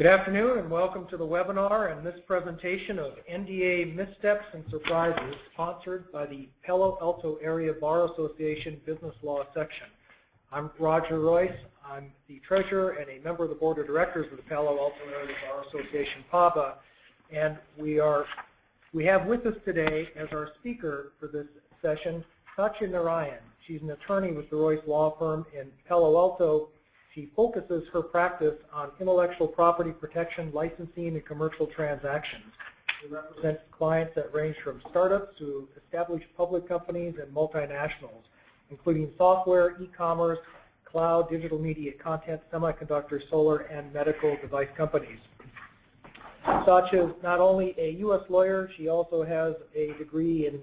Good afternoon and welcome to the webinar and this presentation of NDA Missteps and Surprises, sponsored by the Palo Alto Area Bar Association Business Law Section. I'm Roger Royce. I'm the Treasurer and a member of the Board of Directors of the Palo Alto Area Bar Association, PAABA, and we have with us today as our speaker for this session, Satya Narayan. She's an attorney with the Royse Law Firm in Palo Alto. She focuses her practice on intellectual property protection, licensing, and commercial transactions. She represents clients that range from startups to established public companies and multinationals, including software, e-commerce, cloud, digital media content, semiconductor, solar, and medical device companies. Satya is not only a U.S. lawyer, she also has a degree in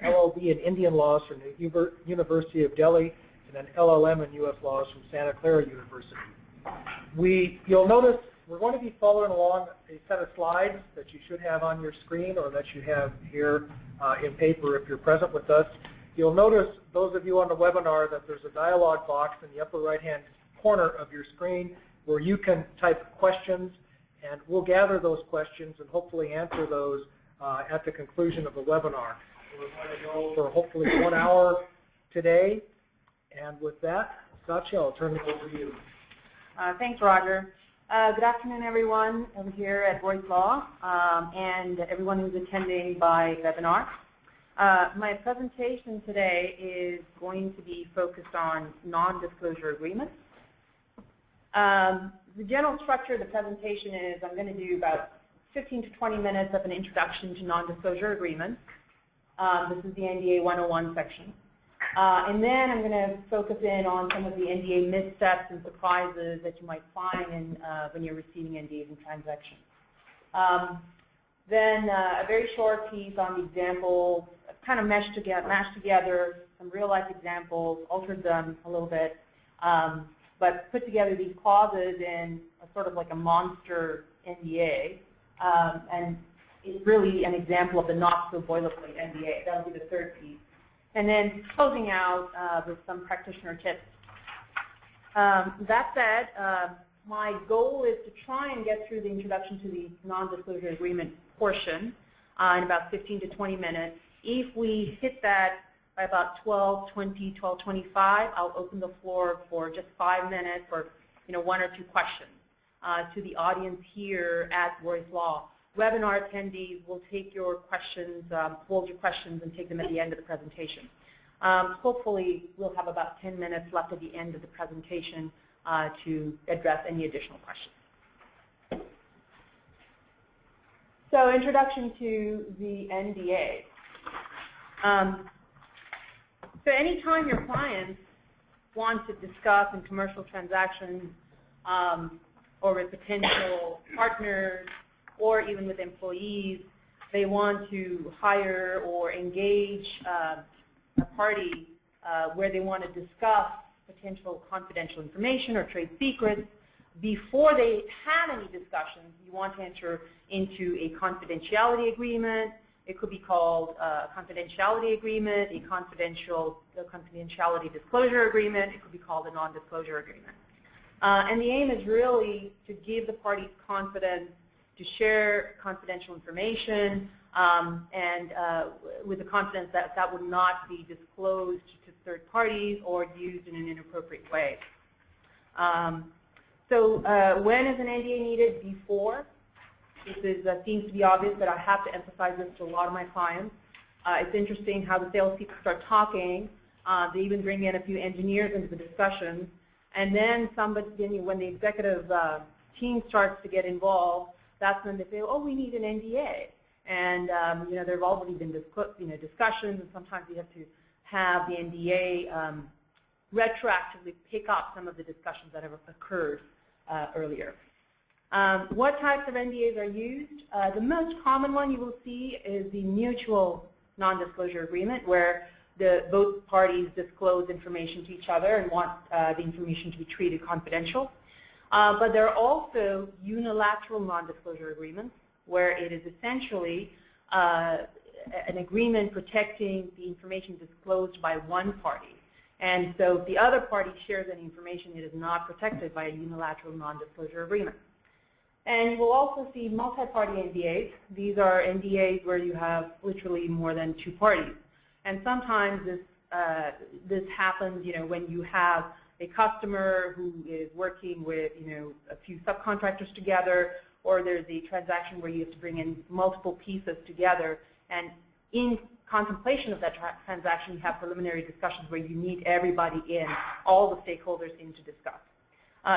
LLB in Indian laws from the University of Delhi, and an LLM in U.S. laws from Santa Clara University. You'll notice we're going to be following along a set of slides that you should have on your screen or that you have here in paper if you're present with us. You'll notice, those of you on the webinar, that there's a dialog box in the upper right-hand corner of your screen where you can type questions, and we'll gather those questions and hopefully answer those at the conclusion of the webinar. We're going to go for hopefully 1 hour today. And with that, Satya, I'll turn it over to you. Thanks, Roger. Good afternoon, everyone. I'm here at Royse Law and everyone who's attending by webinar. My presentation today is going to be focused on non-disclosure agreements. The general structure of the presentation is I'm going to do about 15 to 20 minutes of an introduction to non-disclosure agreements. This is the NDA 101 section. And then I'm going to focus in on some of the NDA missteps and surprises that you might find when you're receiving NDAs and transactions. Then a very short piece on the examples, kind of mashed together some real-life examples, altered them a little bit, but put together these clauses in a sort of like a monster NDA, and it's really an example of the not-so-boilerplate NDA. That will be the third piece. And then closing out with some practitioner tips. That said, my goal is to try and get through the introduction to the non-disclosure agreement portion in about 15 to 20 minutes. If we hit that by about 12:20, 12:25, I'll open the floor for just 5 minutes or 1 or 2 questions to the audience here at Royse Law. Webinar attendees will take your questions, hold your questions, and take them at the end of the presentation. Hopefully, we'll have about 10 minutes left at the end of the presentation to address any additional questions. So, introduction to the NDA. So, anytime your clients want to discuss in commercial transactions or with potential partners, or even with employees, they want to hire or engage a party where they want to discuss potential confidential information or trade secrets. Before they have any discussions, you want to enter into a confidentiality agreement. It could be called a confidentiality agreement, a confidentiality disclosure agreement. It could be called a non-disclosure agreement. And the aim is really to give the parties confidence to share confidential information and with the confidence that that would not be disclosed to third parties or used in an inappropriate way. So when is an NDA needed? Before. This seems to be obvious, but I have to emphasize this to a lot of my clients. It's interesting how the salespeople start talking. They even bring in a few engineers into the discussion. And then when the executive team starts to get involved, that's when they say, oh, we need an NDA. And there have already been discussions, and sometimes you have to have the NDA retroactively pick up some of the discussions that have occurred earlier. What types of NDAs are used? The most common one you will see is the mutual non-disclosure agreement, where both parties disclose information to each other and want the information to be treated confidential. But there are also unilateral non-disclosure agreements, where it is essentially an agreement protecting the information disclosed by one party. And so if the other party shares any information, it is not protected by a unilateral non-disclosure agreement. And you will also see multi-party NDAs. These are NDAs where you have literally more than 2 parties. And sometimes this happens, when you have a customer who is working with, a few subcontractors together, or there's a transaction where you have to bring in multiple pieces together. And in contemplation of that transaction, you have preliminary discussions where you need everybody in, all the stakeholders in to discuss.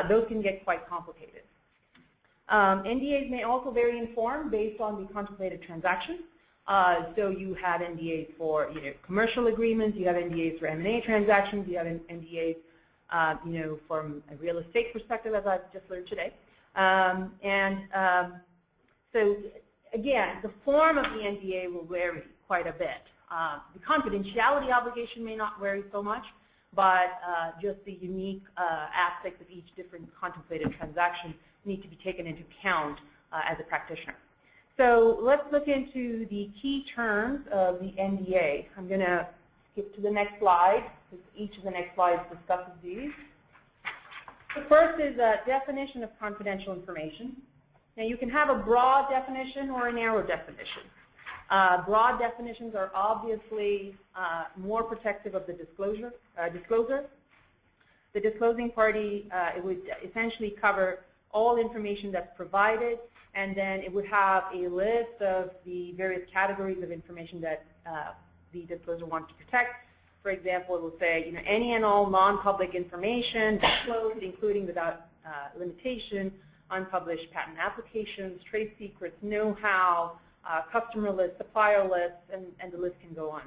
Those can get quite complicated. NDAs may also vary in form based on the contemplated transaction. So you have NDAs for commercial agreements, you have NDAs for M&A transactions, you have NDAs from a real estate perspective, as I've just learned today. So again, the form of the NDA will vary quite a bit. The confidentiality obligation may not vary so much, but just the unique aspects of each different contemplated transaction need to be taken into account as a practitioner. So let's look into the key terms of the NDA. I'm going to skip to the next slide, because each of the next slides discusses these. The first is a definition of confidential information. Now, you can have a broad definition or a narrow definition. Broad definitions are obviously more protective of the disclosure. The disclosing party, it would essentially cover all information that's provided, and then it would have a list of the various categories of information that the disclosure wants to protect. For example, it will say, any and all non-public information disclosed, including without limitation, unpublished patent applications, trade secrets, know-how, customer lists, supplier lists, and the list can go on.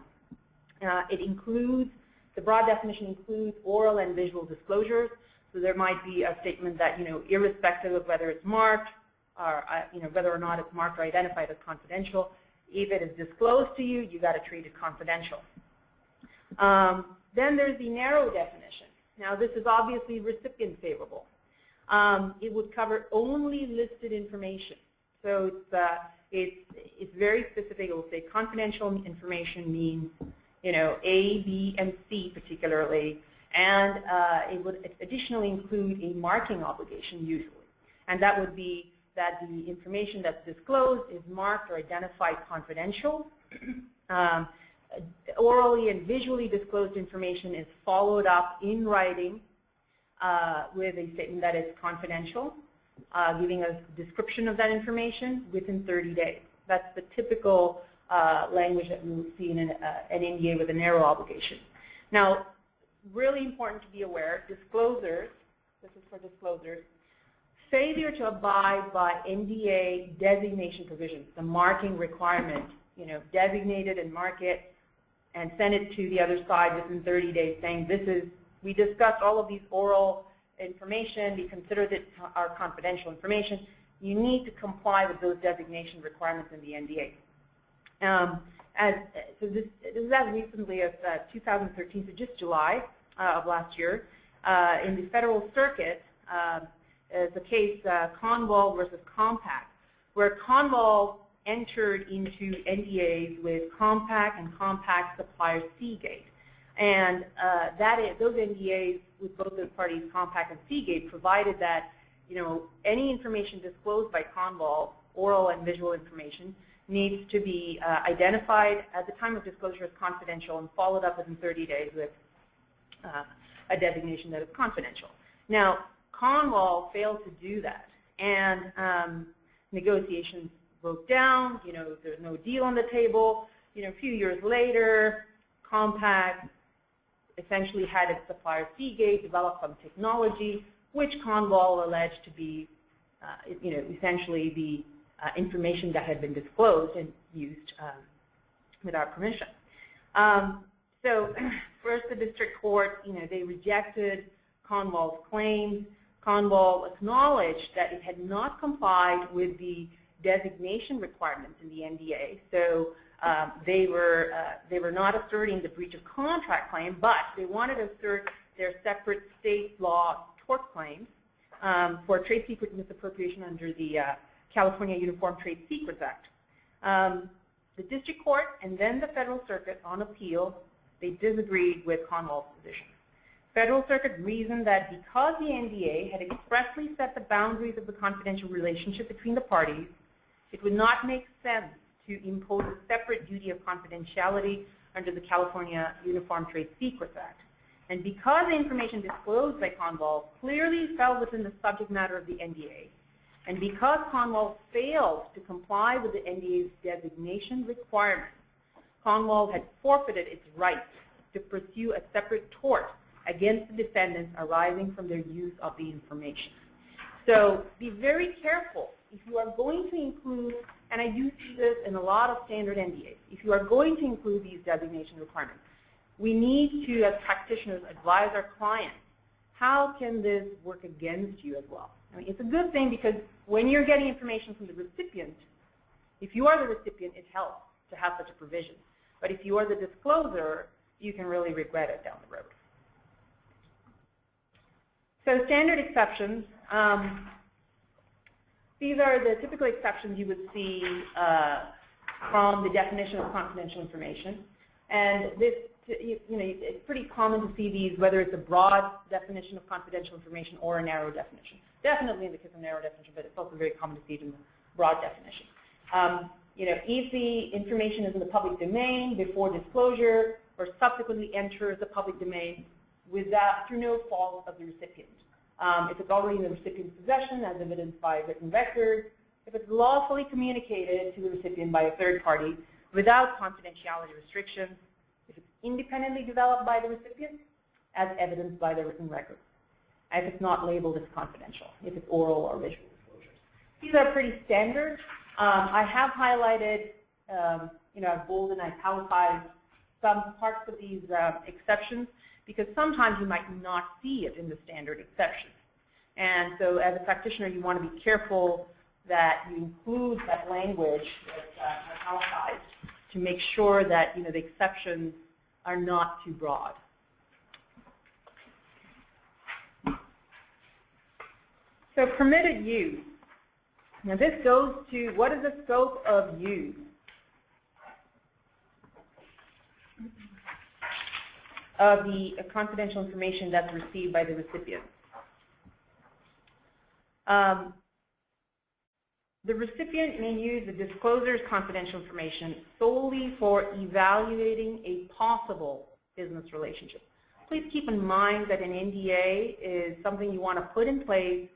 The broad definition includes oral and visual disclosures. So there might be a statement that, irrespective of whether it's marked or, whether or not it's marked or identified as confidential, if it is disclosed to you, you got to treat it confidential. Then there's the narrow definition. Now, this is obviously recipient favorable. It would cover only listed information. So it's very specific. It will say confidential information means, A, B, and C particularly. And it would additionally include a marking obligation usually. And that would be that the information that's disclosed is marked or identified confidential. Orally and visually disclosed information is followed up in writing with a statement that is confidential, giving a description of that information within 30 days. That's the typical language that we would see in an NDA with a narrow obligation. Now, really important to be aware, disclosures, this is for disclosures, failure to abide by NDA designation provisions, the marking requirement, designate it and mark it and send it to the other side within 30 days saying we discussed all of these oral information, we considered it our confidential information. You need to comply with those designation requirements in the NDA. So this is as recently as 2013, so just July of last year. In the Federal Circuit, the case Conval versus Compact, where Conval entered into NDAs with Compact and Compact supplier Seagate. And those NDAs with both those parties, Compact and Seagate, provided that any information disclosed by Conval, oral and visual information, needs to be identified at the time of disclosure as confidential and followed up within 30 days with a designation that is confidential. Now, Conval failed to do that, and negotiations broke down. There's no deal on the table. A few years later, Compact essentially had its supplier Seagate develop some technology, which Conval alleged to be, essentially the information that had been disclosed and used without permission. So first, the district court, they rejected Conval's claims. Conval acknowledged that it had not complied with the designation requirements in the NDA. So they were not asserting the breach of contract claim, but they wanted to assert their separate state law tort claims for trade secret misappropriation under the California Uniform Trade Secrets Act. The district court and then the Federal Circuit on appeal, they disagreed with Conval's position. Federal Circuit reasoned that because the NDA had expressly set the boundaries of the confidential relationship between the parties, it would not make sense to impose a separate duty of confidentiality under the California Uniform Trade Secrets Act. And because the information disclosed by Conval clearly fell within the subject matter of the NDA, and because Conval failed to comply with the NDA's designation requirements, Conval had forfeited its right to pursue a separate tort against the defendants arising from their use of the information. So be very careful if you are going to include, and I do see this in a lot of standard NDAs, if you are going to include these designation requirements, we need to, as practitioners, advise our clients, how can this work against you as well? I mean, it's a good thing because when you're getting information from the recipient, if you are the recipient, it helps to have such a provision. But if you are the discloser, you can really regret it down the road. So standard exceptions, these are the typical exceptions you would see from the definition of confidential information. And this, it's pretty common to see these, whether it's a broad definition of confidential information or a narrow definition. Definitely in the case of narrow definition, but it's also very common to see it in the broad definition. If the information is in the public domain before disclosure or subsequently enters the public domain through no fault of the recipient. If it's already in the recipient's possession as evidenced by written record, if it's lawfully communicated to the recipient by a third party without confidentiality restrictions, if it's independently developed by the recipient as evidenced by the written record, and if it's not labeled as confidential, if it's oral or visual disclosures. These are pretty standard. I have highlighted, I've bolded and italicized some parts of these exceptions because sometimes you might not see it in the standard exceptions. And so as a practitioner, you want to be careful that you include that language that's italicized to make sure that the exceptions are not too broad. So permitted use. Now this goes to what is the scope of use? Of the confidential information that's received by the recipient. The recipient may use the discloser's confidential information solely for evaluating a possible business relationship. Please keep in mind that an NDA is something you want to put in place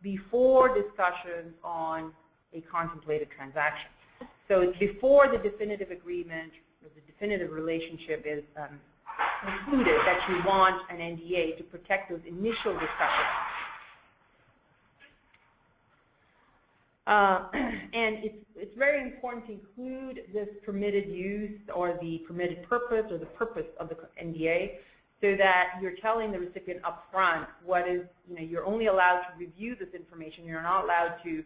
before discussions on a contemplated transaction. So it's before the definitive agreement or the definitive relationship is included that you want an NDA to protect those initial discussions. And it's very important to include this permitted use or the permitted purpose or the purpose of the NDA so that you're telling the recipient up front what is, you're only allowed to review this information. You're not allowed to,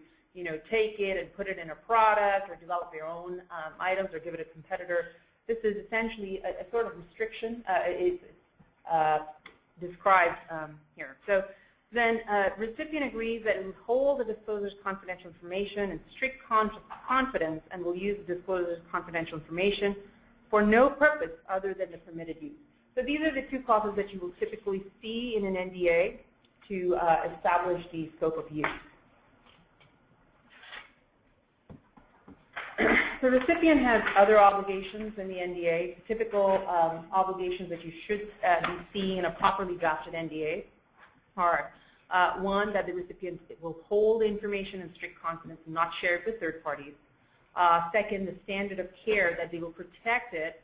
take it and put it in a product or develop your own items or give it a competitor. This is essentially a sort of restriction. It's described here. So then recipient agrees that it will hold the discloser's confidential information in strict confidence and will use the discloser's confidential information for no purpose other than the permitted use. So these are the two clauses that you will typically see in an NDA to establish the scope of use. The recipient has other obligations in the NDA. Typical obligations that you should be seeing in a properly drafted NDA are one, that the recipient will hold information in strict confidence and not share it with third parties. Second, the standard of care, that they will protect it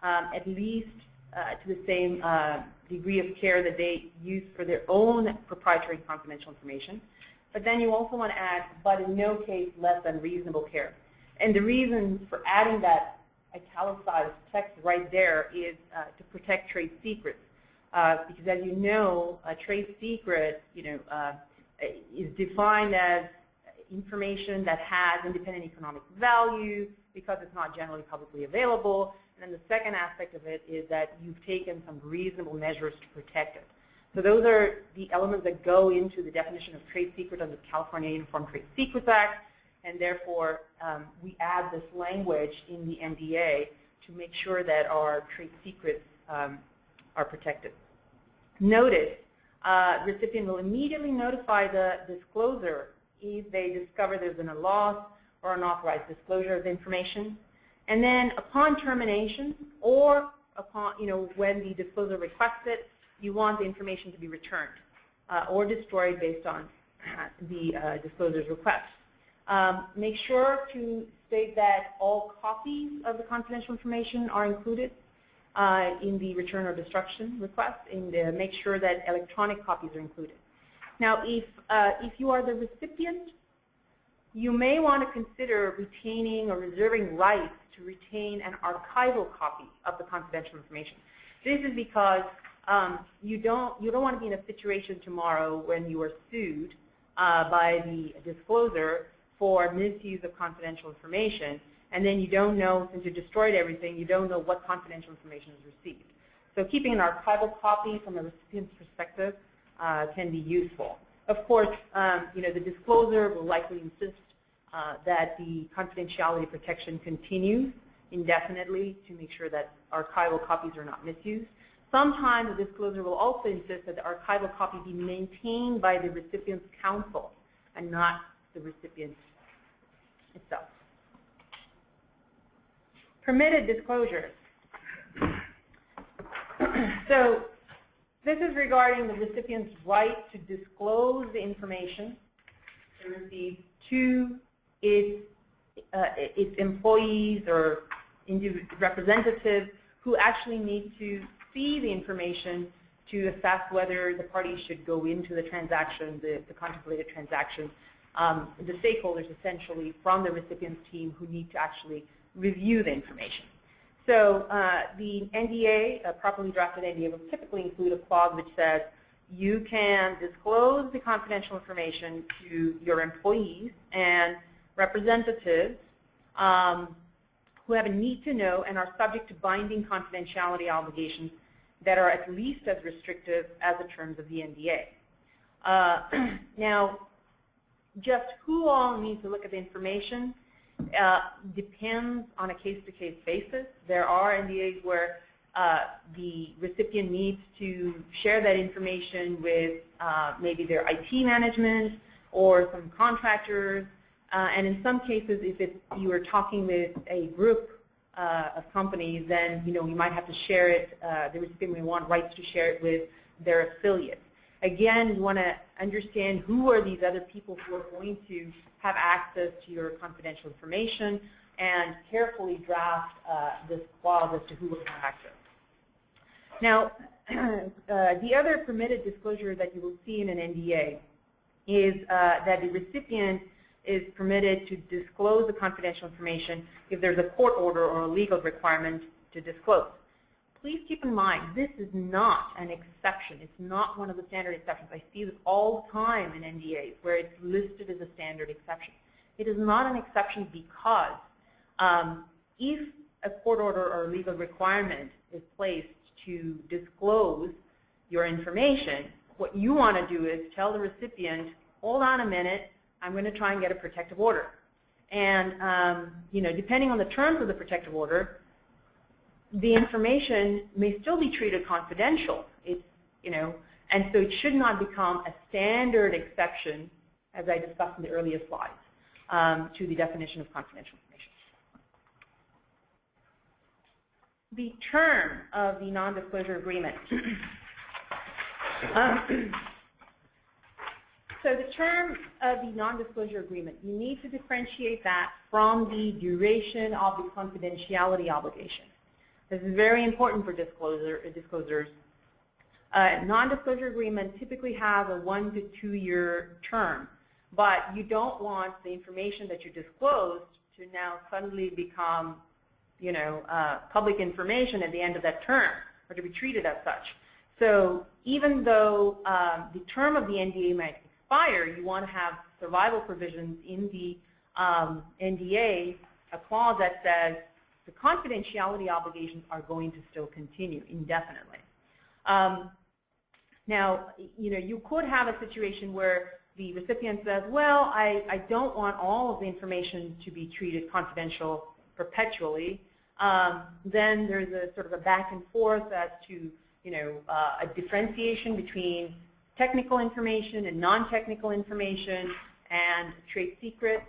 at least to the same degree of care that they use for their own proprietary and confidential information. But then you also want to add, but in no case less than reasonable care. And the reason for adding that italicized text right there is to protect trade secrets. Because as you know, a trade secret, is defined as information that has independent economic value because it's not generally publicly available. And then the second aspect of it is that you've taken some reasonable measures to protect it. So those are the elements that go into the definition of trade secret under the California Uniform Trade Secrets Act. And therefore, we add this language in the NDA to make sure that our trade secrets are protected. notice, recipient will immediately notify the discloser if they discover there's been a loss or unauthorized disclosure of information. And then upon termination or upon, when the disclosure requests it, you want the information to be returned or destroyed based on the disclosure's request. Make sure to state that all copies of the confidential information are included in the return or destruction request, and make sure that electronic copies are included. Now, if you are the recipient, you may want to consider retaining or reserving rights to retain an archival copy of the confidential information. This is because you don't want to be in a situation tomorrow when you are sued by the disclosure for misuse of confidential information, and then you don't know, since you destroyed everything, you don't know what confidential information is received. So keeping an archival copy from a recipient's perspective can be useful. Of course, the disclosure will likely insist that the confidentiality protection continues indefinitely to make sure that archival copies are not misused. Sometimes the disclosure will also insist that the archival copy be maintained by the recipient's counsel and not the recipient itself. Permitted disclosures. So this is regarding the recipient's right to disclose the information they receive to its employees or representatives who actually need to see the information to assess whether the parties should go into the transaction, the contemplated transaction. The stakeholders essentially from the recipient's team who need to actually review the information. So the NDA, a properly drafted NDA, will typically include a clause which says you can disclose the confidential information to your employees and representatives who have a need to know and are subject to binding confidentiality obligations that are at least as restrictive as the terms of the NDA. Now, just who all needs to look at the information depends on a case-to-case basis. There are NDAs where the recipient needs to share that information with maybe their IT management or some contractors. And in some cases, if you are talking with a group of companies, then you might have to share it. The recipient may want rights to share it with their affiliates. Again, you want to understand who are these other people who are going to have access to your confidential information and carefully draft this clause as to who will have access. Now, the other permitted disclosure that you will see in an NDA is that the recipient is permitted to disclose the confidential information if there's a court order or a legal requirement to disclose. Please keep in mind, this is not an exception. It's not one of the standard exceptions. I see this all the time in NDAs where it's listed as a standard exception. It is not an exception because if a court order or legal requirement is placed to disclose your information, what you want to do is tell the recipient, hold on a minute, I'm going to try and get a protective order. And depending on the terms of the protective order, the information may still be treated confidential. And so it should not become a standard exception, as I discussed in the earlier slides, to the definition of confidential information. The term of the non-disclosure agreement. So the term of the non-disclosure agreement, you need to differentiate that from the duration of the confidentiality obligation. This is very important for disclosures. Non-disclosure agreement typically has a 1 to 2 year term, but you don't want the information that you disclosed to now suddenly become, public information at the end of that term, or to be treated as such. So even though the term of the NDA might expire, you want to have survival provisions in the NDA, a clause that says the confidentiality obligations are going to still continue indefinitely. Now, you could have a situation where the recipient says, well, I don't want all of the information to be treated confidential perpetually. Then there's a sort of a back and forth as to a differentiation between technical information and non-technical information and trade secrets.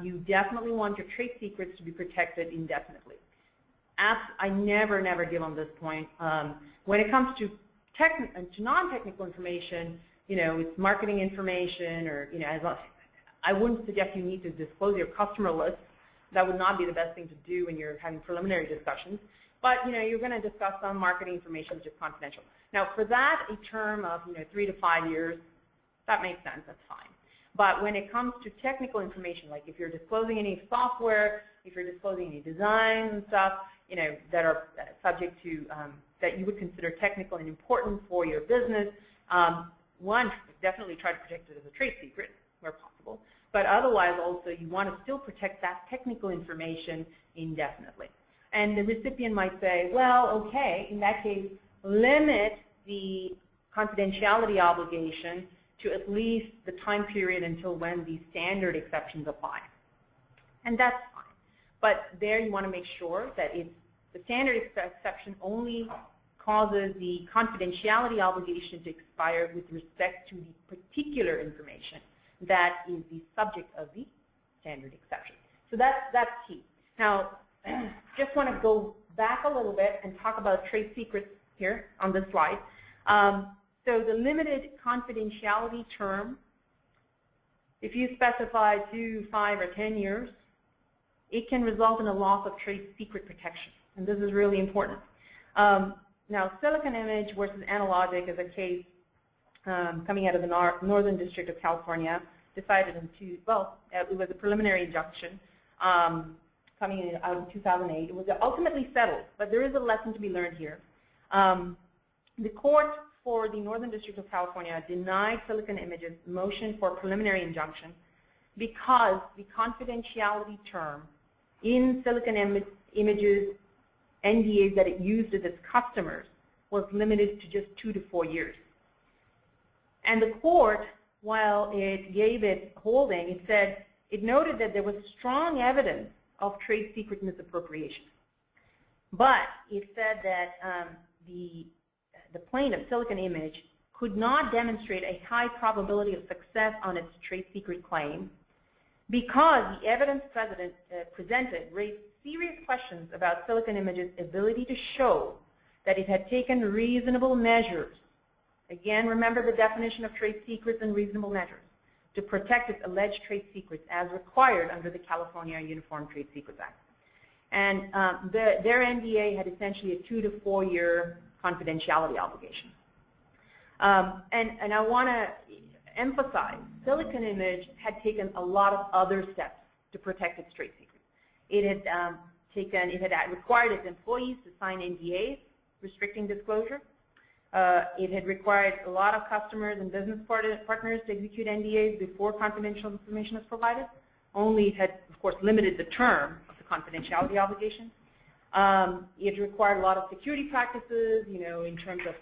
You definitely want your trade secrets to be protected indefinitely. I never give on this point. When it comes to non-technical information, it's marketing information, or I wouldn't suggest you need to disclose your customer list. That would not be the best thing to do when you're having preliminary discussions. But you're going to discuss some marketing information which is confidential. Now, for that, a term of 3 to 5 years, that makes sense. That's fine. But when it comes to technical information, like if you're disclosing any software, if you're disclosing any designs and stuff, that are subject to that you would consider technical and important for your business, one, definitely try to protect it as a trade secret where possible. But otherwise, also, you want to still protect that technical information indefinitely. And the recipient might say, well, okay, in that case, limit the confidentiality obligation to at least the time period until when the standard exceptions apply. And that's fine. But there you want to make sure that the standard exception only causes the confidentiality obligation to expire with respect to the particular information that is the subject of the standard exception. So that's key. Now, just want to go back a little bit and talk about trade secrets here on this slide. So the limited confidentiality term, if you specify 2, 5, or 10 years, it can result in a loss of trade secret protection. And this is really important. Now, silicon image versus analogic is a case coming out of the Northern District of California, decided it was a preliminary injunction coming out in 2008. It was ultimately settled, but there is a lesson to be learned here. The court for the Northern District of California denied Silicon Image's motion for preliminary injunction because the confidentiality term in Silicon Image's NDAs that it used as its customers was limited to just 2 to 4 years. And the court, while it gave its holding, it noted that there was strong evidence of trade secret misappropriation. But it said that the plaintiff, Silicon Image, could not demonstrate a high probability of success on its trade secret claim because the evidence presented raised serious questions about Silicon Image's ability to show that it had taken reasonable measures. Again, remember the definition of trade secrets and reasonable measures to protect its alleged trade secrets as required under the California Uniform Trade Secrets Act. And their NDA had essentially a 2 to 4 year confidentiality obligation. And I want to emphasize, Silicon Image had taken a lot of other steps to protect its trade secrets. It had required its employees to sign NDAs restricting disclosure. It had required a lot of customers and business partners to execute NDAs before confidential information was provided. Only it had, of course, limited the term of the confidentiality obligation. It required a lot of security practices, in terms of,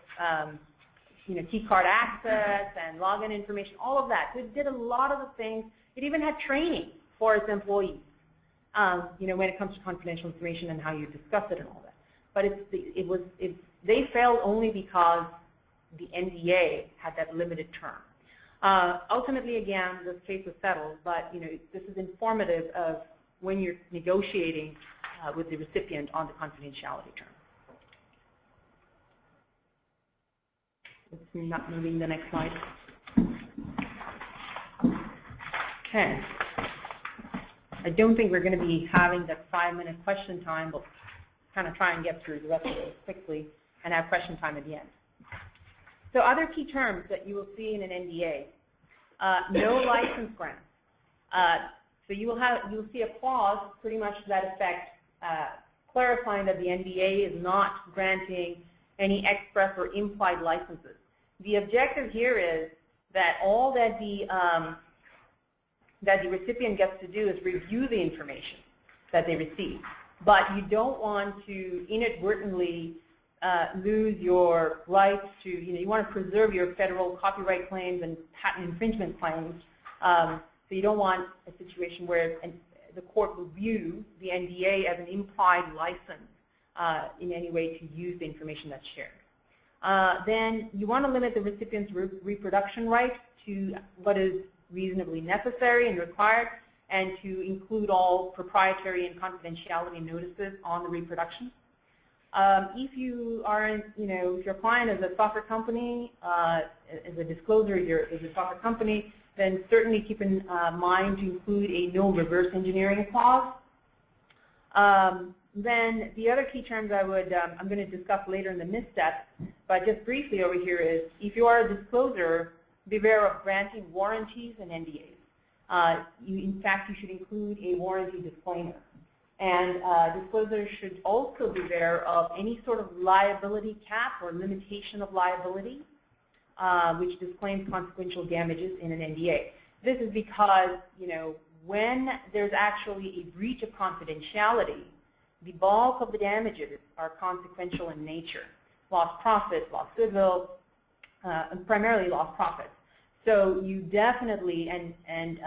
key card access and login information, all of that. So it did a lot of the things. It even had training for its employees, when it comes to confidential information and how you discuss it and all that. But they failed only because the NDA had that limited term. Ultimately, again, this case was settled, but this is informative of when you're negotiating with the recipient on the confidentiality term. It's not moving the next slide. Okay. I don't think we're going to be having that 5-minute question time, but kind of try and get through the rest of it quickly and have question time at the end. So other key terms that you will see in an NDA, no license grant. So you'll see a clause pretty much to that effect, clarifying that the NDA is not granting any express or implied licenses. The objective here is that all that the recipient gets to do is review the information that they receive. But you don't want to inadvertently lose your rights to, you want to preserve your federal copyright claims and patent infringement claims. So you don't want a situation where the court will view the NDA as an implied license in any way to use the information that's shared. then you want to limit the recipient's reproduction right to what is reasonably necessary and required, and to include all proprietary and confidentiality notices on the reproduction. If you are, if your client is a software company, as a disclosure is a software company, then certainly keep in mind to include a no reverse engineering clause. Then the other key terms I'm going to discuss later in the missteps, but just briefly over here is, if you are a discloser, beware of granting warranties and NDAs. In fact, you should include a warranty disclaimer. And disclosures should also beware of any sort of liability cap or limitation of liability, which disclaims consequential damages in an NDA. This is because, when there's actually a breach of confidentiality, the bulk of the damages are consequential in nature. Lost profits, lost goodwill, and primarily lost profits. So you definitely, and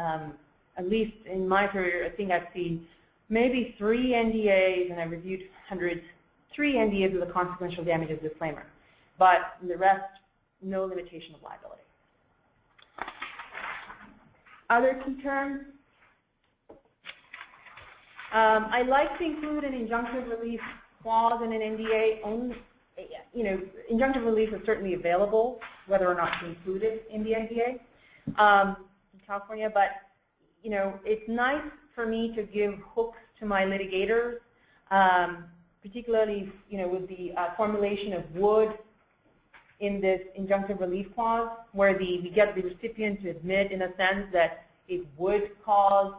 at least in my career, I think I've seen maybe 3 NDAs, and I reviewed hundreds, 3 NDAs with a consequential damages disclaimer. But the rest, no limitation of liability. Other key terms. I like to include an injunctive relief clause in an NDA. Injunctive relief is certainly available, whether or not to include it in the NDA in California. But it's nice for me to give hooks to my litigators, particularly with the formulation of would in this injunctive relief clause, where we get the recipient to admit, in a sense, that it would cause,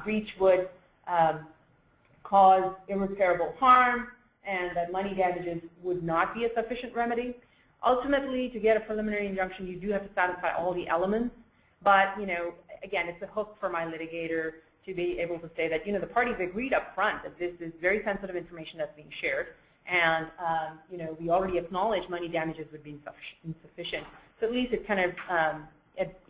breach would cause irreparable harm, and that money damages would not be a sufficient remedy. Ultimately, to get a preliminary injunction, you do have to satisfy all the elements. But again, it's a hook for my litigator to be able to say that the parties agreed up front that this is very sensitive information that's being shared, and we already acknowledge money damages would be insufficient. So at least it kind of,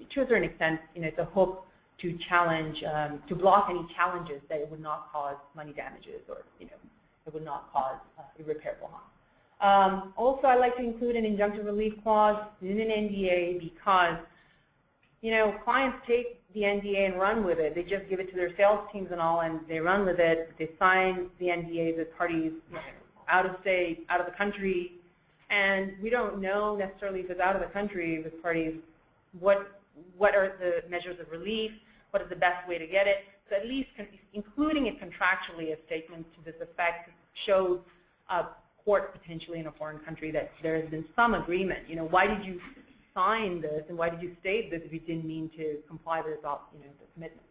to a certain extent, it's a hook to challenge, to block any challenges that it would not cause money damages, or it would not cause irreparable harm. Also, I like to include an injunctive relief clause in an NDA because clients take the NDA and run with it. They just give it to their sales teams and all, and they run with it. They sign the NDA with parties out of state, out of the country, and we don't know necessarily if it's out of the country with parties what are the measures of relief, what is the best way to get it. So at least including it contractually, a statement to this effect shows a court potentially in a foreign country that there has been some agreement. Why did you sign this, and why did you state this if you didn't mean to comply with the commitment?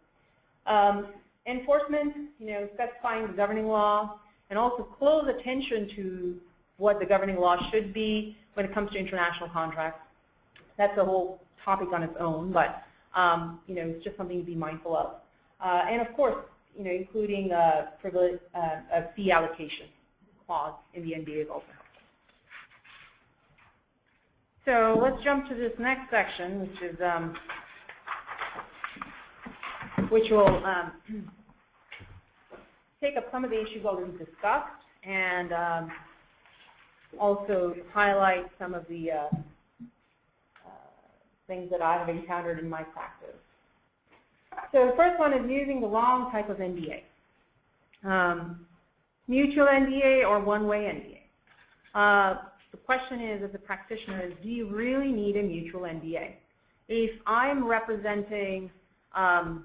Enforcement, specifying the governing law, and also close attention to what the governing law should be when it comes to international contracts. That's a whole topic on its own, but it's just something to be mindful of. And of course, including a fee allocation clause in the NDA is also helpful. So let's jump to this next section, which is which will take up some of the issues already discussed, and also highlight some of the things that I have encountered in my practice. So the first one is using the wrong type of NDA. Mutual NDA or one-way NDA. The question is, as a practitioner, do you really need a mutual NDA? If I'm representing a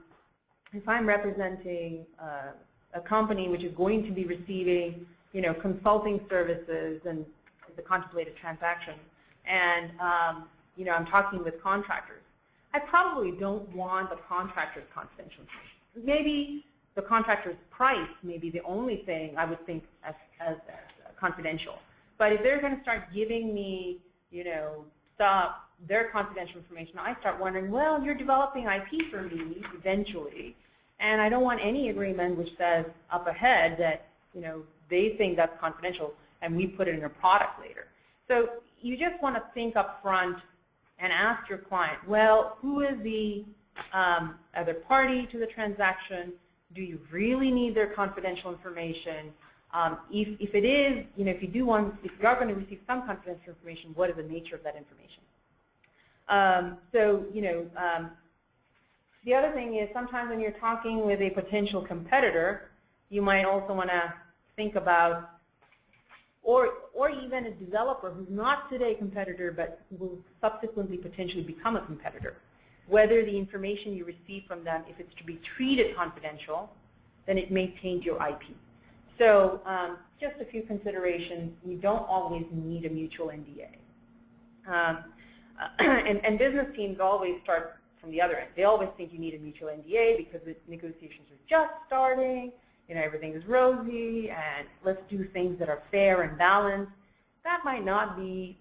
company which is going to be receiving, consulting services and the contemplated transaction, and I'm talking with contractors, I probably don't want the contractor's confidential information. Maybe the contractor's price may be the only thing I would think as confidential. But if they're going to start giving me, their confidential information, I start wondering, well, you're developing IP for me eventually, and I don't want any agreement which says up ahead that, they think that's confidential and we put it in a product later. So you just want to think up front and ask your client, well, who is the other party to the transaction? Do you really need their confidential information? If it is, if you are going to receive some confidential information, what is the nature of that information? The other thing is sometimes when you're talking with a potential competitor, you might also want to think about, or even a developer who's not today a competitor but will subsequently potentially become a competitor, whether the information you receive from them, if it's to be treated confidential, then it may change your IP. So just a few considerations. You don't always need a mutual NDA. And business teams always start from the other end. They always think you need a mutual NDA because the negotiations are just starting, everything is rosy, and let's do things that are fair and balanced. That might not be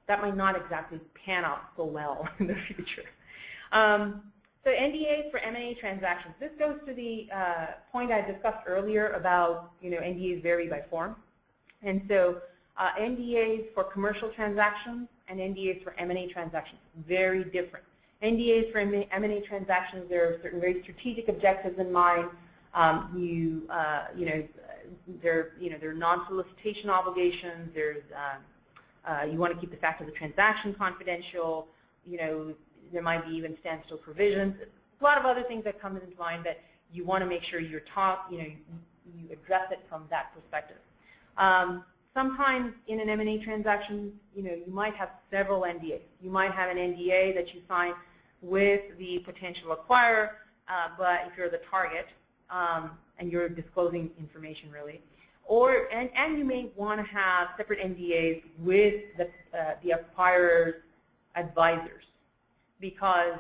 that might not exactly pan out so well in the future. So NDAs for M&A transactions. This goes to the point I discussed earlier about, NDAs vary by form. And so NDAs for commercial transactions and NDAs for M&A transactions, very different. NDAs for M&A transactions, there are certain very strategic objectives in mind. There are non-solicitation obligations. There's you want to keep the fact of the transaction confidential. There might be even standstill provisions. A lot of other things that come into mind that you want to make sure you're you address it from that perspective. Sometimes in an M&A transaction, you might have several NDAs. You might have an NDA that you sign with the potential acquirer, but if you're the target and you're disclosing information really, and you may want to have separate NDAs with the acquirer's advisors, because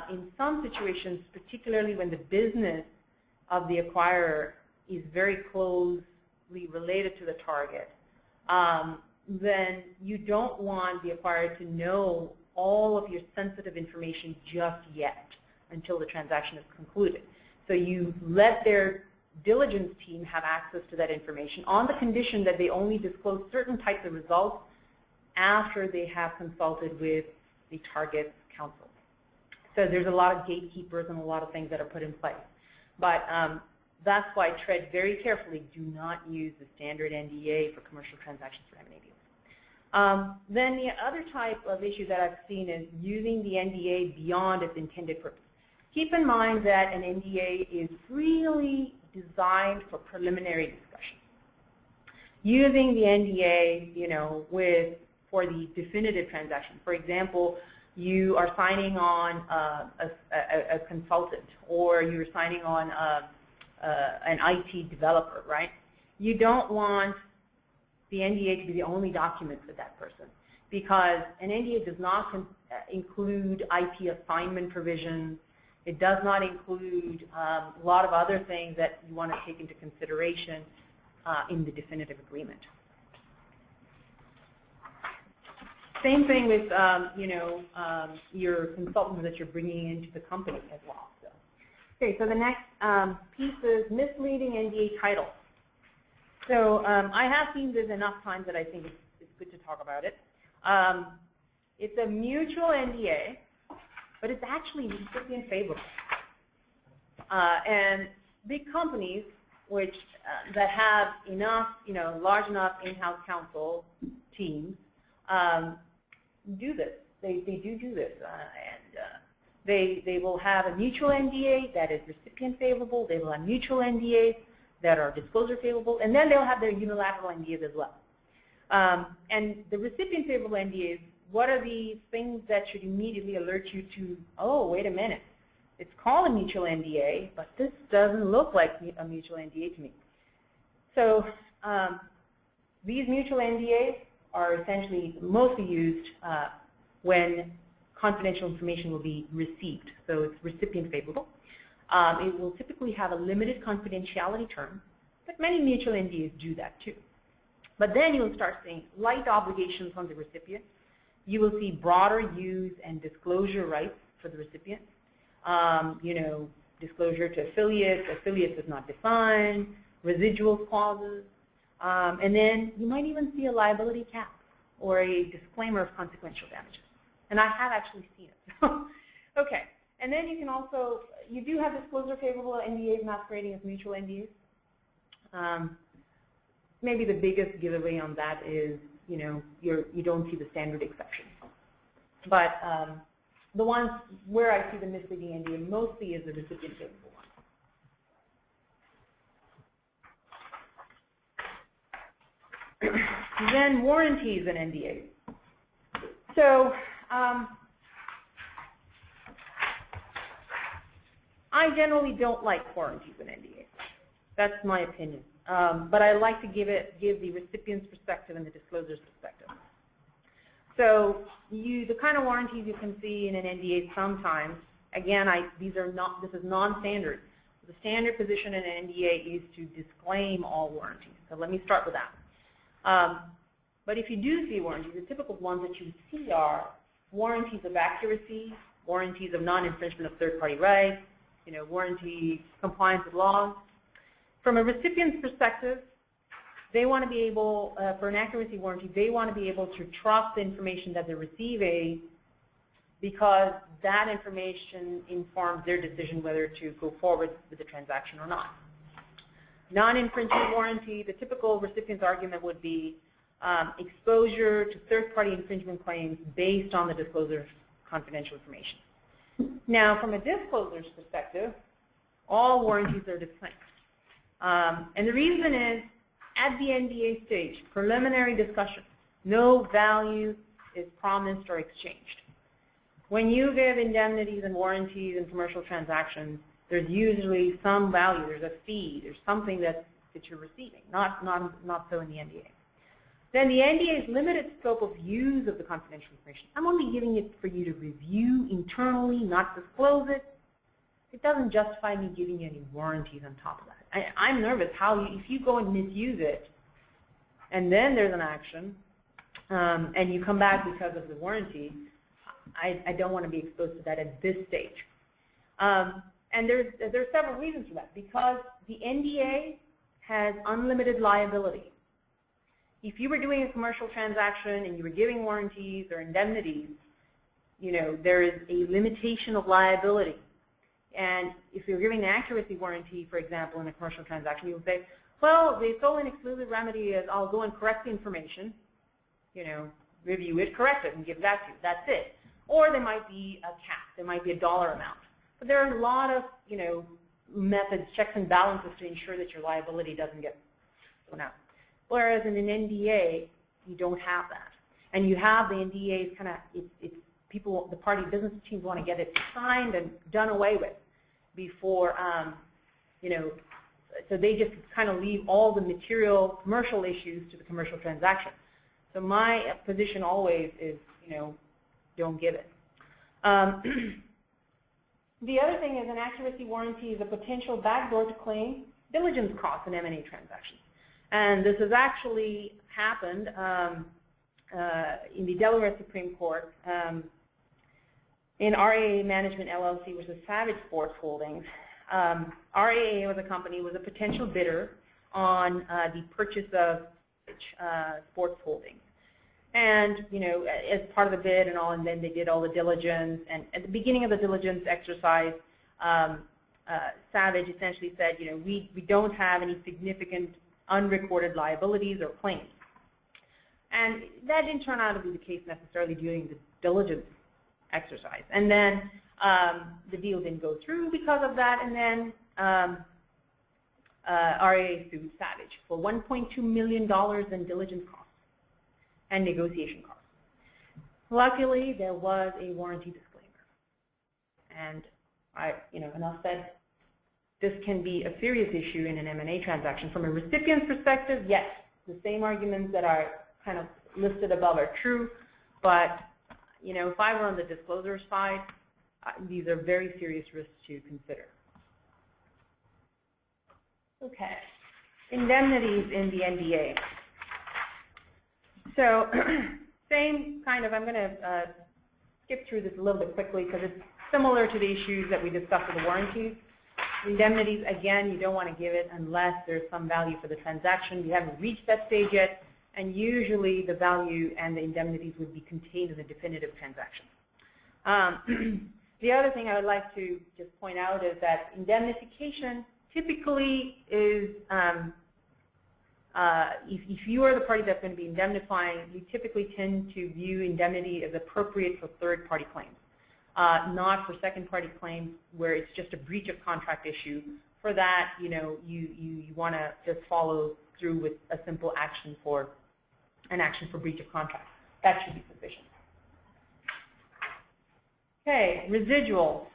in some situations, particularly when the business of the acquirer is very closely related to the target, then you don't want the acquirer to know all of your sensitive information just yet until the transaction is concluded. So you let their diligence team have access to that information on the condition that they only disclose certain types of results after they have consulted with the target's counsel. So there's a lot of gatekeepers and a lot of things that are put in place. But that's why tread very carefully. Do not use the standard NDA for commercial transactions for M&A deals. Then the other type of issue that I've seen is using the NDA beyond its intended purpose. Keep in mind that an NDA is really designed for preliminary discussion. Using the NDA, for the definitive transaction. For example, you are signing on a consultant, or you're signing on an IT developer, right? You don't want the NDA to be the only document for that person, because an NDA does not include IP assignment provisions. It does not include a lot of other things that you want to take into consideration in the definitive agreement. Same thing with your consultants that you're bringing into the company as well. So, okay, so the next piece is misleading NDA title. So I have seen this enough times that I think it's good to talk about it. It's a mutual NDA, but it's actually recipient favorable. And big companies, which that have enough, large enough in-house counsel teams, do this. They do this, and they will have a mutual NDA that is recipient favorable. They will have mutual NDAs that are disclosure favorable, and then they'll have their unilateral NDAs as well. And the recipient favorable NDAs, what are the things that should immediately alert you to, oh, wait a minute, it's called a mutual NDA, but this doesn't look like a mutual NDA to me. So these mutual NDAs are essentially mostly used when confidential information will be received. So it's recipient favorable. It will typically have a limited confidentiality term, but many mutual NDAs do that too. But then you'll start seeing light obligations on the recipient. You will see broader use and disclosure rights for the recipient. Disclosure to affiliates is not defined, residuals clauses, and then you might even see a liability cap or a disclaimer of consequential damages. And I have actually seen it. Okay, and then you can also, you do have disclosure favorable NDAs masquerading as mutual NDAs. Maybe the biggest giveaway on that is, you don't see the standard exceptions. But the ones where I see the misleading NDA mostly is the recipient favorable one. Then warranties and NDAs. So I generally don't like warranties and NDAs. That's my opinion. But I like to give the recipient's perspective and the discloser's perspective. So the kind of warranties you can see in an NDA sometimes, again, this is non-standard. The standard position in an NDA is to disclaim all warranties. So let me start with that. But if you do see warranties, the typical ones that you see are warranties of accuracy, warranties of non-infringement of third-party rights, warranty compliance with law. From a recipient's perspective, they want to be able, for an accuracy warranty, they want to be able to trust the information that they're receiving because that information informs their decision whether to go forward with the transaction or not. Non-infringement warranty, the typical recipient's argument would be exposure to third-party infringement claims based on the discloser's confidential information. Now, from a discloser's perspective, all warranties are disclaimed. And the reason is, at the NDA stage, preliminary discussion, no value is promised or exchanged. When you give indemnities and warranties in commercial transactions, there's usually some value, there's a fee, there's something that you're receiving, not so in the NDA. Then the NDA's limited scope of use of the confidential information. I'm only giving it for you to review internally, not disclose it. It doesn't justify me giving you any warranties on top of that. I'm nervous if you go and misuse it, and then there's an action, and you come back because of the warranty, I don't want to be exposed to that at this stage. And there's several reasons for that. Because the NDA has unlimited liability. If you were doing a commercial transaction and you were giving warranties or indemnities, there is a limitation of liability. And if you're giving an accuracy warranty, for example, in a commercial transaction, you'll say, well, the sole and exclusive remedy is I'll go and correct the information, review it, correct it, and give that to you. That's it. Or there might be a cap. There might be a dollar amount. But there are a lot of, methods, checks and balances to ensure that your liability doesn't get thrown out. Whereas in an NDA, you don't have that. And you have the NDAs kind of, it's people, the party business teams want to get it signed and done away with before, so they just kind of leave all the material commercial issues to the commercial transaction. So my position always is, don't give it. The other thing is an accuracy warranty is a potential backdoor to claim diligence costs in M&A transactions. And this has actually happened in the Delaware Supreme Court in RAA Management LLC, which is Savage Sports Holdings. RAA was a company, was a potential bidder on the purchase of Sports Holdings. And, as part of the bid and all, and then they did all the diligence. And at the beginning of the diligence exercise, Savage essentially said, we don't have any significant unrecorded liabilities or claims. And that didn't turn out to be the case necessarily during the diligence exercise. And then the deal didn't go through because of that, and then RAA sued Savage for $1.2 million in diligence costs and negotiation costs. Luckily, there was a warranty disclaimer. And enough said, this can be a serious issue in an M&A transaction. From a recipient's perspective, yes, the same arguments that are kind of listed above are true, but if I were on the disclosure side, these are very serious risks to consider. Okay, indemnities in the NDA. So same kind of, I'm going to skip through this a little bit quickly because it's similar to the issues that we discussed with the warranties. Indemnities, again, you don't want to give it unless there's some value for the transaction. You haven't reached that stage yet, and usually the value and the indemnities would be contained in the definitive transaction. The other thing I would like to just point out is that indemnification typically is If you are the party that's going to be indemnifying, we typically tend to view indemnity as appropriate for third-party claims, not for second-party claims where it's just a breach of contract issue. For that, you want to just follow through with a simple action for breach of contract. That should be sufficient. Okay, residuals.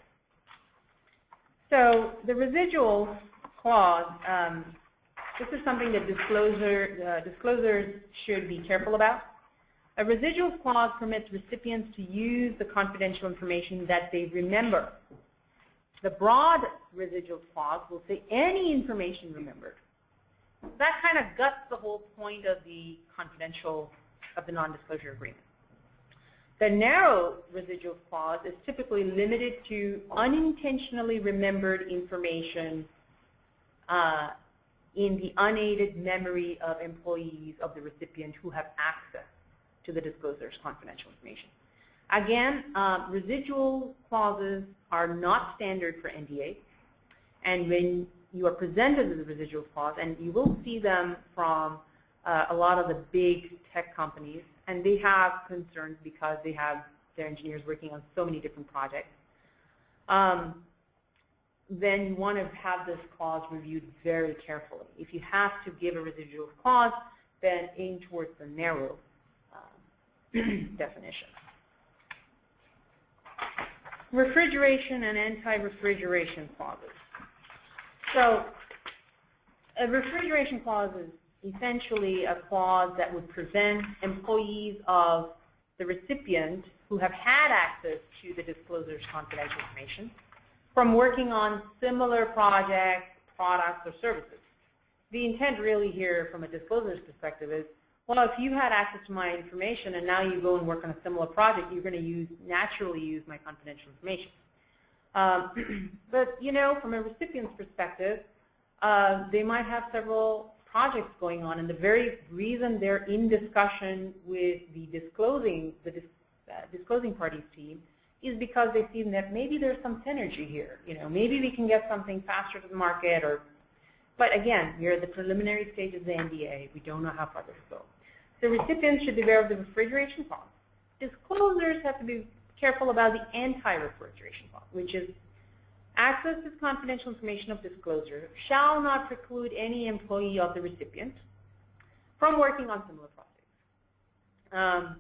So the residual clause, this is something that disclosures should be careful about. A residuals clause permits recipients to use the confidential information that they remember. The broad residuals clause will say any information remembered. That kind of guts the whole point of the non-disclosure agreement. The narrow residuals clause is typically limited to unintentionally remembered information in the unaided memory of employees of the recipient who have access to the disclosure's confidential information. Again, residual clauses are not standard for NDA, and when you are presented with the residual clause, and you will see them from a lot of the big tech companies, and they have concerns because they have their engineers working on so many different projects, then you want to have this clause reviewed very carefully. If you have to give a residual clause, then aim towards the narrow definition. Refrigeration and anti-refrigeration clauses. So a refrigeration clause is essentially a clause that would prevent employees of the recipient who have had access to the disclosure's confidential information from working on similar projects, products, or services. The intent really here from a disclosure's perspective is, well, if you had access to my information and now you go and work on a similar project, you're going to naturally use my confidential information. But, from a recipient's perspective, they might have several projects going on, and the very reason they're in discussion with the disclosing parties team is because they see that maybe there's some synergy here. Maybe we can get something faster to the market, but again, we're at the preliminary stage of the NDA. We don't know how far this will go. So recipients should be aware of the refrigeration clause. Disclosures have to be careful about the anti-refrigeration clause, which is access to confidential information of disclosure shall not preclude any employee of the recipient from working on similar projects.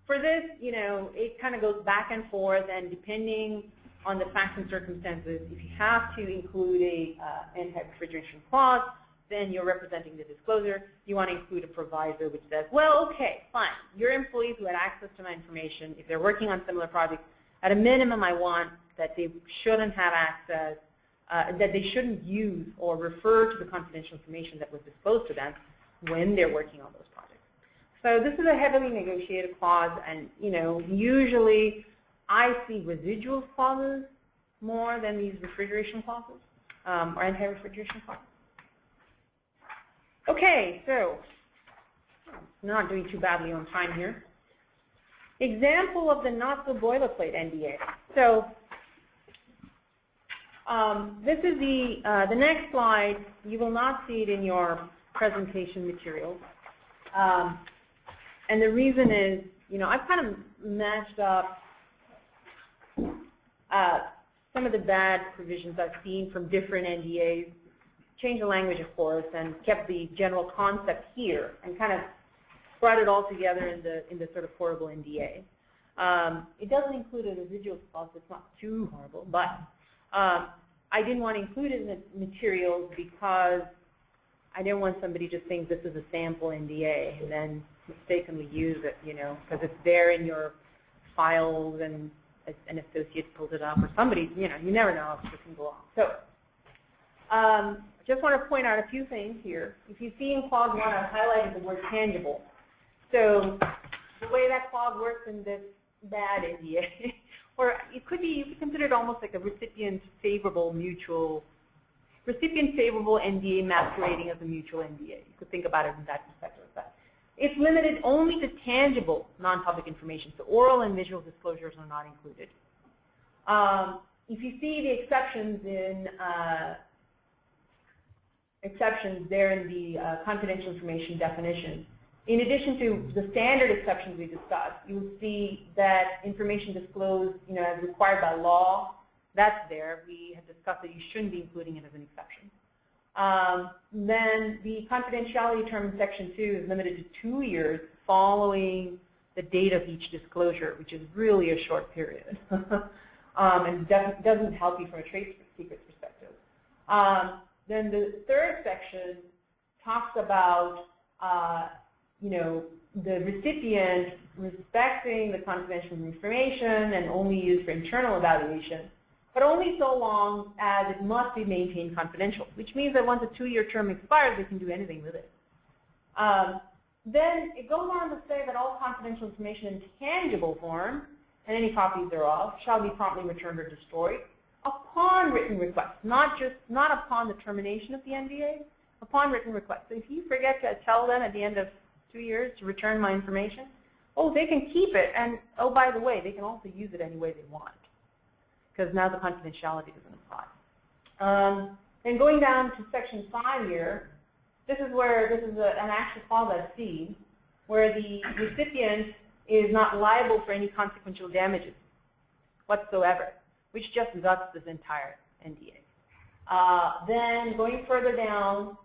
For this, it kind of goes back and forth, and depending on the facts and circumstances, if you have to include a anti-refrigeration clause, then you're representing the disclosure. You want to include a proviso which says, well, okay, fine. Your employees who had access to my information, if they're working on similar projects, at a minimum I want that they shouldn't have access, that they shouldn't use or refer to the confidential information that was disclosed to them when they're working on those projects. So this is a heavily negotiated clause, and usually I see residual clauses more than these refrigeration clauses or anti-refrigeration clauses. Okay, so not doing too badly on time here. Example of the not so boilerplate NDA. So this is the next slide. You will not see it in your presentation materials. And the reason is, I've kind of matched up some of the bad provisions I've seen from different NDAs, changed the language, of course, and kept the general concept here, and kind of brought it all together in the sort of horrible NDA. It doesn't include a residual clause. It's not too horrible, but I didn't want to include it in the materials because I didn't want somebody to think this is a sample NDA and then mistakenly use it, because it's there in your files and an associate pulls it up, or somebody, you never know if it can go on. So just want to point out a few things here. If you see in clause 1, I've highlighted the word tangible. So the way that clause works in this bad NDA, or it could be, you could consider it almost like a recipient favorable NDA masquerading as a mutual NDA. You could think about it in that perspective. It's limited only to tangible non-public information, so oral and visual disclosures are not included. If you see the exceptions in exceptions there in the confidential information definition. In addition to the standard exceptions we discussed, you'll see that information disclosed, as required by law, that's there. We have discussed that you shouldn't be including it as an exception. Then the confidentiality term in Section 2 is limited to 2 years following the date of each disclosure, which is really a short period, and doesn't help you from a trade secrets perspective. Then the third section talks about the recipient respecting the confidential information and only used for internal evaluation, but only so long as it must be maintained confidential, which means that once a 2-year term expires, they can do anything with it. Then it goes on to say that all confidential information in tangible form, and any copies thereof, shall be promptly returned or destroyed upon written request, not upon the termination of the NDA, upon written request. So if you forget to tell them at the end of 2 years to return my information, oh, they can keep it, and oh, by the way, they can also use it any way they want, because now the confidentiality doesn't apply. And going down to Section 5 here, this is an actual clause at C, where the recipient is not liable for any consequential damages whatsoever, which just guts this entire NDA. Then going further down,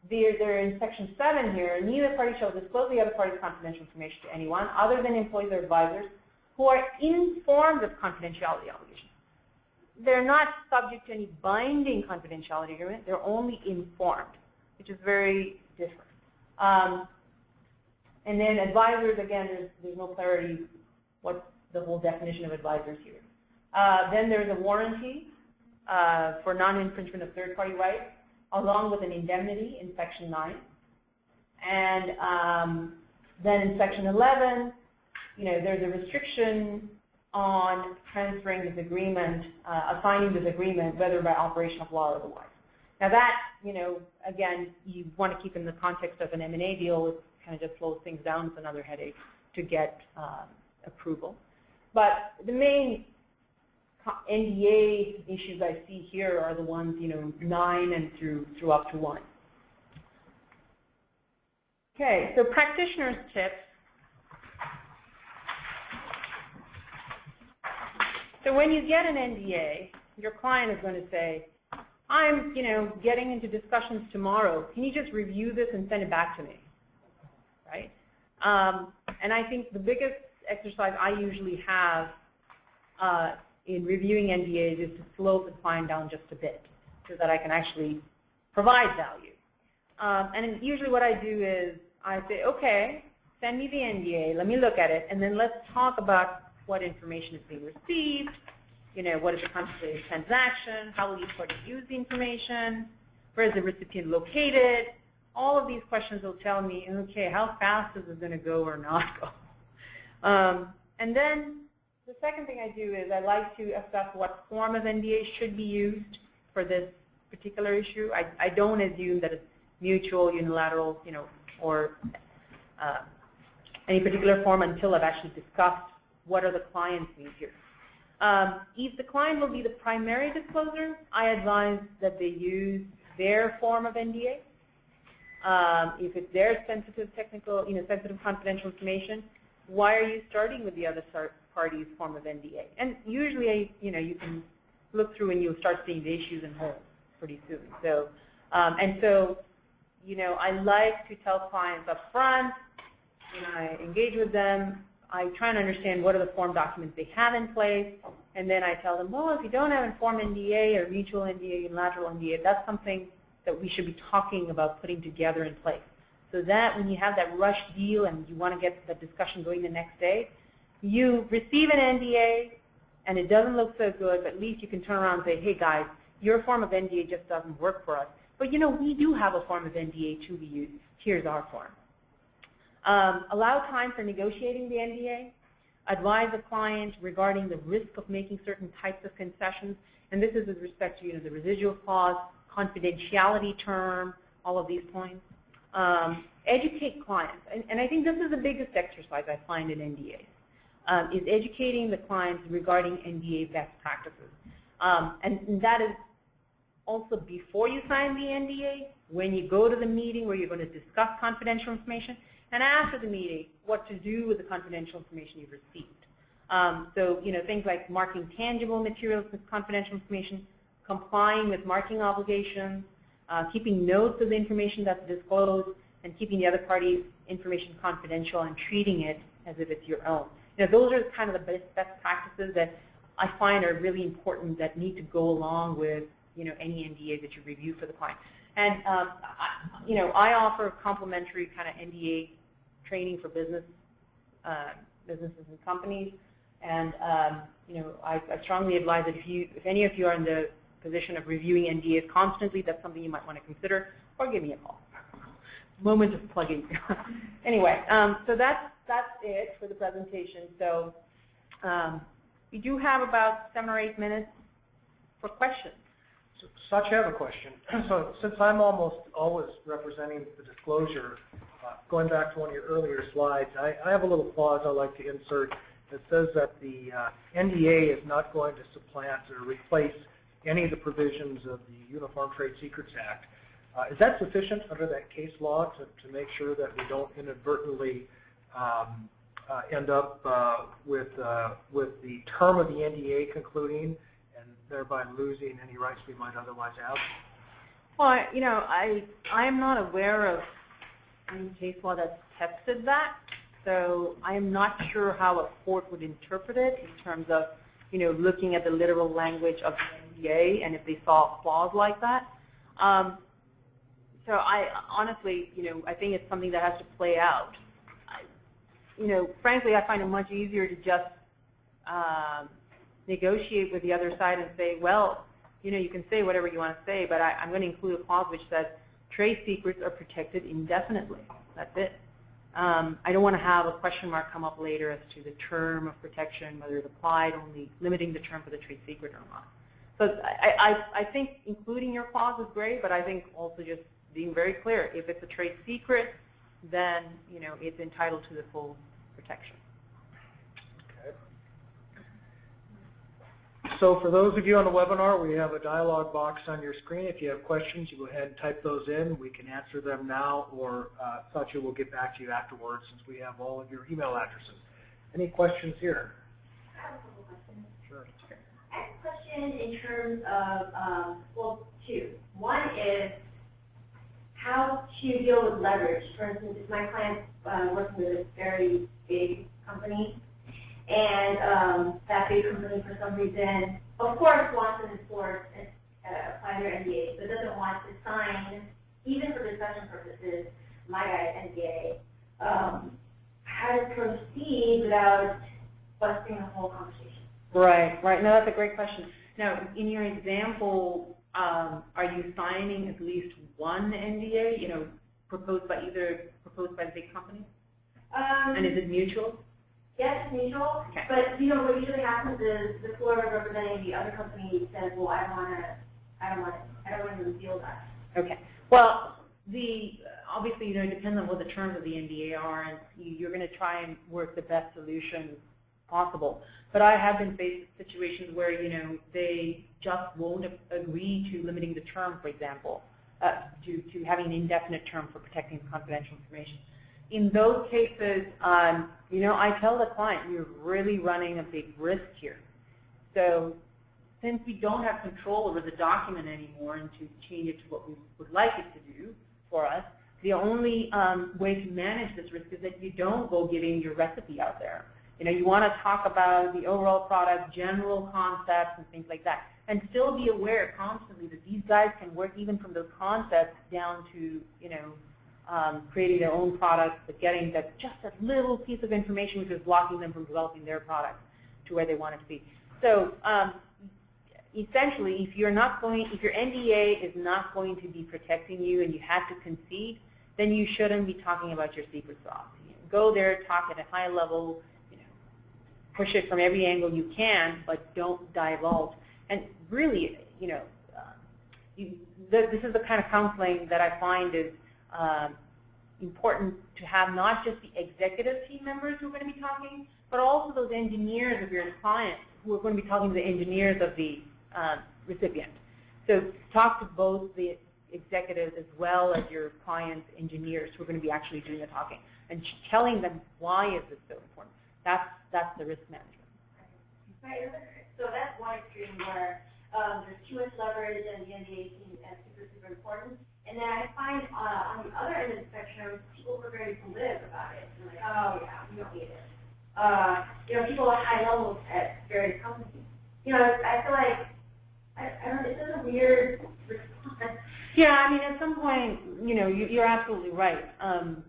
they're in Section 7 here, neither party shall disclose the other party's confidential information to anyone other than employees or advisors who are informed of confidentiality obligations. They're not subject to any binding confidentiality agreement. They're only informed, which is very different. And then advisors, again, there's no clarity what's the whole definition of advisors here. Then there's a warranty for non-infringement of third-party rights, along with an indemnity in Section 9. And then in Section 11, there's a restriction on transferring this agreement, assigning this agreement, whether by operation of law or otherwise. Now that, again, you want to keep in the context of an M&A deal. It kind of just slows things down. It's another headache to get approval. But the main NDA issues I see here are the ones, 9 and through up to 1. Okay, so practitioner's tips. So when you get an NDA, your client is going to say, I'm, getting into discussions tomorrow. Can you just review this and send it back to me, right? And I think the biggest exercise I usually have in reviewing NDAs is to slow the client down just a bit so that I can actually provide value. And usually what I do is I say, okay, send me the NDA, let me look at it, and then let's talk about what information is being received, what is the contemplated transaction, how will each party use the information, where is the recipient located. All of these questions will tell me, okay, how fast is this going to go or not go. And then the second thing I do is I like to assess what form of NDA should be used for this particular issue. I don't assume that it's mutual, unilateral, or any particular form until I've actually discussed what are the client's needs here. If the client will be the primary discloser, I advise that they use their form of NDA. If it's their sensitive technical, sensitive confidential information, why are you starting with the other party's form of NDA? And usually, you can look through and you'll start seeing the issues and holes pretty soon. So, I like to tell clients up front, when I engage with them, I try and understand what are the form documents they have in place, and then I tell them, well, if you don't have a form NDA or mutual NDA, unilateral NDA, that's something that we should be talking about putting together in place. So that when you have that rush deal and you want to get the discussion going the next day, you receive an NDA and it doesn't look so good, but at least you can turn around and say, hey guys, your form of NDA just doesn't work for us. But we do have a form of NDA to be used. Here's our form. Allow time for negotiating the NDA. Advise the client regarding the risk of making certain types of concessions. And this is with respect to the residual clause, confidentiality term, all of these points. Educate clients. And I think this is the biggest exercise I find in NDAs, is educating the clients regarding NDA best practices. And that is also before you sign the NDA, when you go to the meeting where you're going to discuss confidential information, and after the meeting, what to do with the confidential information you've received. So, things like marking tangible materials as confidential information, complying with marking obligations, keeping notes of the information that's disclosed, and keeping the other party's information confidential and treating it as if it's your own. Those are kind of the best practices that I find are really important that need to go along with any NDA that you review for the client. And I offer complimentary kind of NDA training for businesses and companies. And I strongly advise that if any of you are in the position of reviewing NDAs constantly, that's something you might want to consider, or give me a call. Moment of plugging. Anyway, so that's it for the presentation. So we do have about 7 or 8 minutes for questions. So, Satya, I have a question. So since I'm almost always representing the disclosure, going back to one of your earlier slides, I have a little clause I'd like to insert that says that the NDA is not going to supplant or replace any of the provisions of the Uniform Trade Secrets Act. Is that sufficient under that case law to make sure that we don't inadvertently end up with the term of the NDA concluding and thereby losing any rights we might otherwise have? Well, I am not aware of any case law that's tested that, so I am not sure how a court would interpret it in terms of looking at the literal language of the NDA and if they saw a clause like that. So I honestly, I think it's something that has to play out. Frankly, I find it much easier to just negotiate with the other side and say, well, you can say whatever you want to say, but I'm going to include a clause which says trade secrets are protected indefinitely. That's it. I don't want to have a question mark come up later as to the term of protection, whether it applied, only limiting the term for the trade secret or not. So I think including your clause is great, but I think also just being very clear, if it's a trade secret, then it's entitled to the full protection. Okay. So for those of you on the webinar, we have a dialog box on your screen. If you have questions, you go ahead and type those in. We can answer them now, or Satya will get back to you afterwards since we have all of your email addresses. Any questions here? I have a couple questions. Sure. I have a question in terms of, well, two. One is how to deal with leverage. For instance, if my client's working with a very big company, and that big company, for some reason, of course, wants to enforce and apply their NDA, but doesn't want to sign, even for discussion purposes, my guy's NDA, how to proceed without busting the whole conversation. Right. No, that's a great question. Now, in your example, are you signing at least one NDA, proposed by the big company? And is it mutual? Yes, it's mutual. Okay. But what usually happens is the whoever representing the other company says, well, I don't want to reveal that. Okay. Well, obviously, it depends on what the terms of the NDA are, and you're going to try and work the best solution possible. But I have been faced with situations where, they just won't agree to limiting the term, for example, to having an indefinite term for protecting confidential information. In those cases, I tell the client, we're really running a big risk here. So since we don't have control over the document anymore and to change it to what we would like it to do for us, the only way to manage this risk is that you don't go giving your recipe out there. You want to talk about the overall product, general concepts, and things like that, and still be aware constantly that these guys can work even from those concepts down to, creating their own products, but getting just a little piece of information which is blocking them from developing their product to where they want it to be. So essentially, if your NDA is not going to be protecting you and you have to concede, then you shouldn't be talking about your secret sauce. Go there, talk at a high level, push it from every angle you can, but don't divulge. And really, this is the kind of counseling that I find is important to have, not just the executive team members who are going to be talking, but also those engineers of your client who are going to be talking to the engineers of the recipient. So talk to both the executives as well as your clients' engineers who are going to be actually doing the talking and telling them why is this so important. That's the risk management. Right. So that's one extreme where there's too much leverage and the NDA team is super, super important. And then I find on the other end of the spectrum, people who are very glib about it. They're like, oh yeah, we don't need it. People at high levels at various companies. I feel like, I don't know, it's just a weird response. Yeah, I mean, at some point, you're absolutely right. And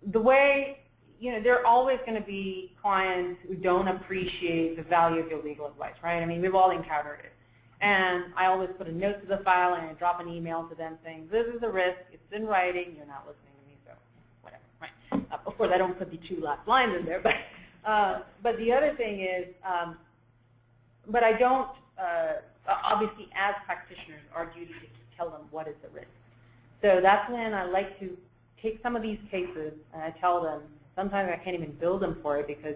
the way, there are always going to be clients who don't appreciate the value of your legal advice, right? I mean, we've all encountered it. And I always put a note to the file and I drop an email to them saying, this is a risk, it's in writing, you're not listening to me, so whatever, right? Of course, I don't put the 2 last lines in there, but the other thing is, but I don't, obviously as practitioners, our duty is to tell them what is the risk. So that's when I like to take some of these cases and I tell them, sometimes I can't even bill them for it because,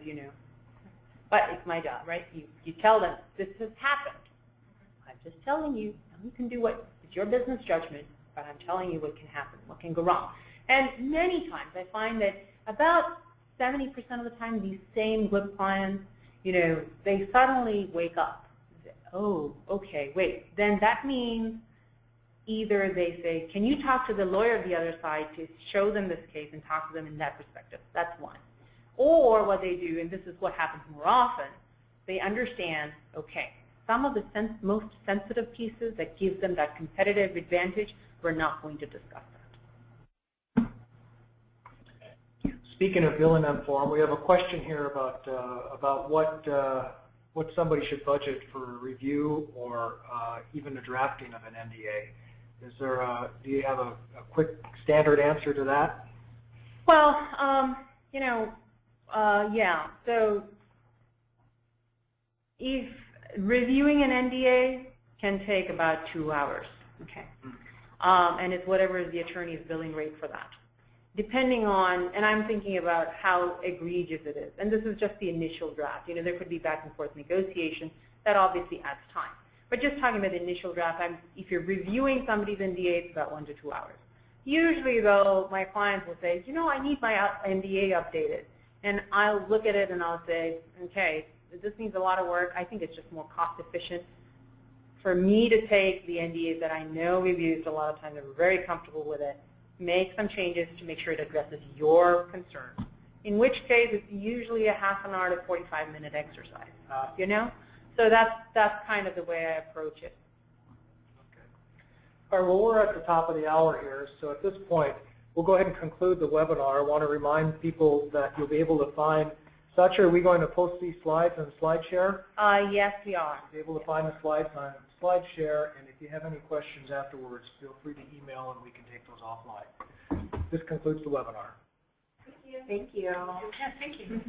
but it's my job, right? You tell them, this has happened. I'm just telling you, you can do what, it's your business judgment, but I'm telling you what can happen, what can go wrong. And many times I find that about 70% of the time these same good clients, they suddenly wake up. Say, oh, okay, wait. Then that means either they say, can you talk to the lawyer of the other side to show them this case and talk to them in that perspective? That's one. Or what they do, and this is what happens more often, they understand, okay, some of the most sensitive pieces that give them that competitive advantage, we're not going to discuss that. Speaking of billing on form, we have a question here about what somebody should budget for review or even the drafting of an NDA. Is there do you have a quick standard answer to that? Well, yeah. So if reviewing an NDA can take about 2 hours, okay, and it's whatever is the attorney's billing rate for that. Depending on, and I'm thinking about how egregious it is, and this is just the initial draft. There could be back and forth negotiation. That obviously adds time. But just talking about the initial draft, if you're reviewing somebody's NDA, it's about 1 to 2 hours. Usually, though, my clients will say, I need my NDA updated. And I'll look at it and I'll say, okay, this needs a lot of work. I think it's just more cost efficient for me to take the NDAs that I know we've used a lot of times and we're very comfortable with it, make some changes to make sure it addresses your concerns. In which case, it's usually a half an hour to 45-minute exercise, So that's kind of the way I approach it. Okay. All right, well, we're at the top of the hour here, so at this point, we'll go ahead and conclude the webinar. I want to remind people that you'll be able to find, Satya, are we going to post these slides on SlideShare? Yes, we are. You'll be able to find the slides on SlideShare, and if you have any questions afterwards, feel free to email and we can take those offline. This concludes the webinar. Thank you. Yeah, thank you.